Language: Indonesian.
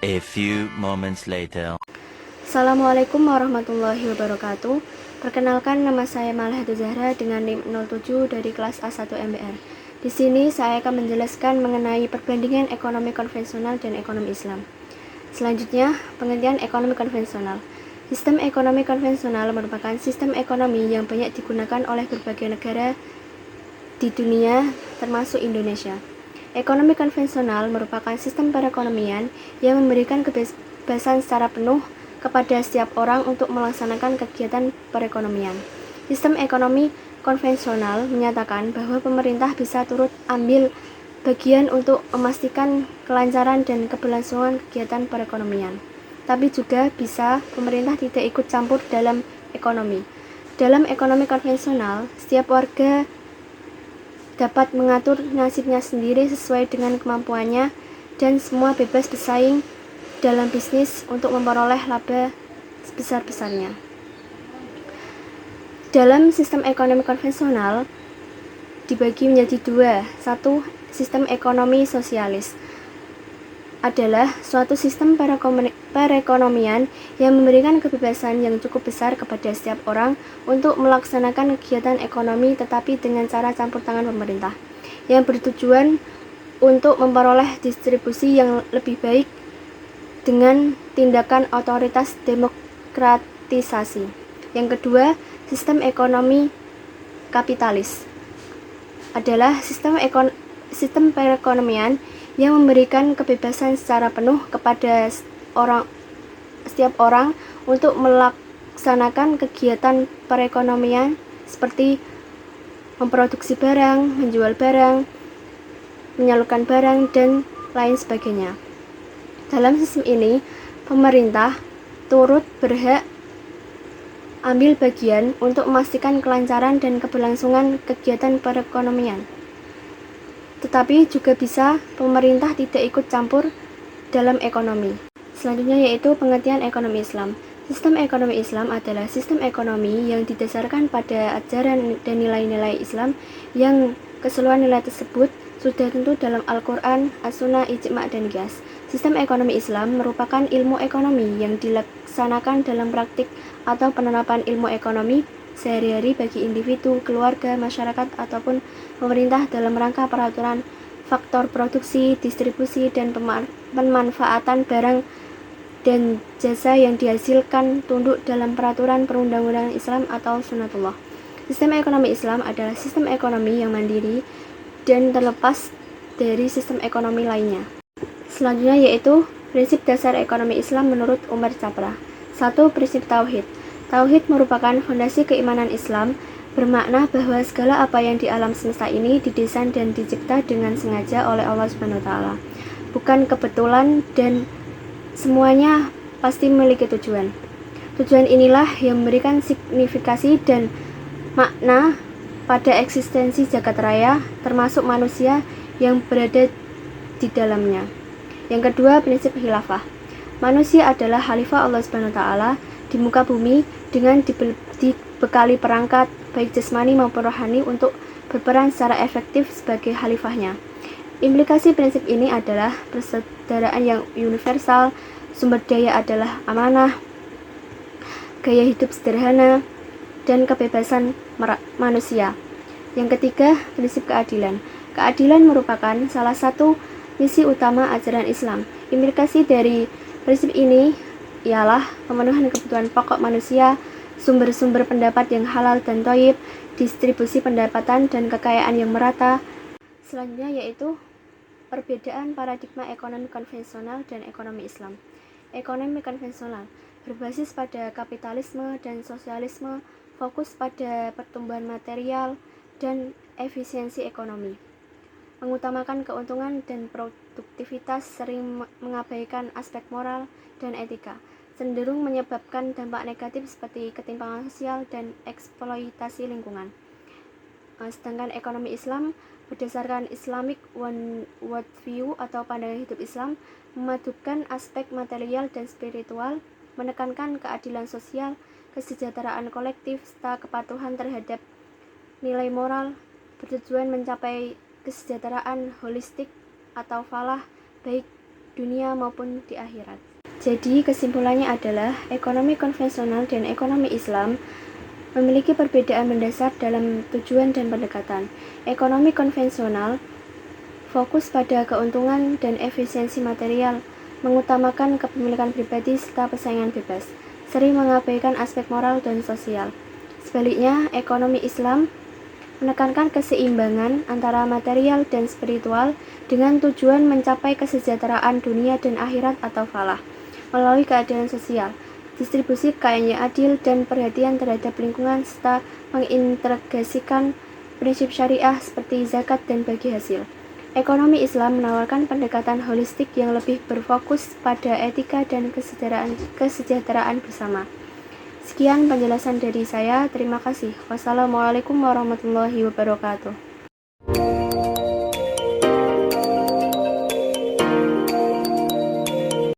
A few moments later. Assalamualaikum warahmatullahi wabarakatuh. Perkenalkan, nama saya Malhatu Zahra dengan NIM 07 dari kelas A1 MBR. Di sini saya akan menjelaskan mengenai perbandingan ekonomi konvensional dan ekonomi Islam. Selanjutnya, pengertian ekonomi konvensional. Sistem ekonomi konvensional merupakan sistem ekonomi yang banyak digunakan oleh berbagai negara di dunia, termasuk Indonesia. Ekonomi konvensional merupakan sistem perekonomian yang memberikan kebebasan secara penuh kepada setiap orang untuk melaksanakan kegiatan perekonomian. Sistem ekonomi konvensional menyatakan bahwa pemerintah bisa turut ambil bagian untuk memastikan kelancaran dan keberlangsungan kegiatan perekonomian. Tapi juga bisa pemerintah tidak ikut campur dalam ekonomi. Dalam ekonomi konvensional, setiap warga dapat mengatur nasibnya sendiri sesuai dengan kemampuannya dan semua bebas bersaing dalam bisnis untuk memperoleh laba sebesar-besarnya. Dalam sistem ekonomi konvensional dibagi menjadi dua. Satu, sistem ekonomi sosialis adalah suatu sistem perekonomian yang memberikan kebebasan yang cukup besar kepada setiap orang untuk melaksanakan kegiatan ekonomi tetapi dengan cara campur tangan pemerintah yang bertujuan untuk memperoleh distribusi yang lebih baik dengan tindakan otoritas demokratisasi. Yang kedua, sistem ekonomi kapitalis adalah sistem perekonomian yang memberikan kebebasan secara penuh kepada setiap orang untuk melaksanakan kegiatan perekonomian seperti memproduksi barang, menjual barang, menyalurkan barang, dan lain sebagainya. Dalam sistem ini, pemerintah turut berhak ambil bagian untuk memastikan kelancaran dan keberlangsungan kegiatan perekonomian. Tetapi juga bisa pemerintah tidak ikut campur dalam ekonomi. Selanjutnya yaitu pengertian ekonomi Islam. Sistem ekonomi Islam adalah sistem ekonomi yang didasarkan pada ajaran dan nilai-nilai Islam yang keseluruhan nilai tersebut sudah tentu dalam Al-Quran, As-Sunnah, Ijma' dan Qiyas. Sistem ekonomi Islam merupakan ilmu ekonomi yang dilaksanakan dalam praktik atau penerapan ilmu ekonomi sehari-hari bagi individu, keluarga, masyarakat, ataupun pemerintah dalam rangka peraturan faktor produksi, distribusi, dan pemanfaatan barang dan jasa yang dihasilkan tunduk dalam peraturan perundang-undangan Islam atau Sunnatullah. Sistem ekonomi Islam adalah sistem ekonomi yang mandiri dan terlepas dari sistem ekonomi lainnya. Selanjutnya yaitu prinsip dasar ekonomi Islam menurut Umar Capra. 1. Prinsip Tauhid. Tauhid merupakan fondasi keimanan Islam, bermakna bahwa segala apa yang di alam semesta ini didesain dan dicipta dengan sengaja oleh Allah SWT. Bukan kebetulan dan semuanya pasti memiliki tujuan. Tujuan inilah yang memberikan signifikasi dan makna pada eksistensi jagat raya, termasuk manusia yang berada di dalamnya. Yang kedua, prinsip khilafah. Manusia adalah khalifah Allah SWT di muka bumi dengan dibekali perangkat baik jasmani maupun rohani untuk berperan secara efektif sebagai khalifahnya. Implikasi prinsip ini adalah persaudaraan yang universal, sumber daya adalah amanah, gaya hidup sederhana, dan kebebasan manusia. Yang ketiga, prinsip keadilan. Keadilan merupakan salah satu misi utama ajaran Islam. Implikasi dari prinsip ini ialah pemenuhan kebutuhan pokok manusia, sumber-sumber pendapat yang halal dan thayyib, distribusi pendapatan dan kekayaan yang merata. Selanjutnya yaitu perbedaan paradigma ekonomi konvensional dan ekonomi Islam. Ekonomi konvensional berbasis pada kapitalisme dan sosialisme, fokus pada pertumbuhan material dan efisiensi ekonomi, mengutamakan keuntungan dan produktivitas, sering mengabaikan aspek moral dan etika, cenderung menyebabkan dampak negatif seperti ketimpangan sosial dan eksploitasi lingkungan. Sedangkan ekonomi Islam berdasarkan Islamic worldview atau pandangan hidup Islam, memadukan aspek material dan spiritual, menekankan keadilan sosial, kesejahteraan kolektif, serta kepatuhan terhadap nilai moral, bertujuan mencapai kesejahteraan holistik atau falah baik dunia maupun di akhirat. Jadi kesimpulannya adalah ekonomi konvensional dan ekonomi Islam memiliki perbedaan mendasar dalam tujuan dan pendekatan. Ekonomi konvensional fokus pada keuntungan dan efisiensi material, mengutamakan kepemilikan pribadi serta persaingan bebas, sering mengabaikan aspek moral dan sosial. Sebaliknya, ekonomi Islam menekankan keseimbangan antara material dan spiritual dengan tujuan mencapai kesejahteraan dunia dan akhirat atau falah melalui keadilan sosial, distribusi kekayaan yang adil, dan perhatian terhadap lingkungan serta mengintegrasikan prinsip syariah seperti zakat dan bagi hasil. Ekonomi Islam menawarkan pendekatan holistik yang lebih berfokus pada etika dan kesejahteraan bersama. Sekian penjelasan dari saya, terima kasih. Wassalamualaikum warahmatullahi wabarakatuh.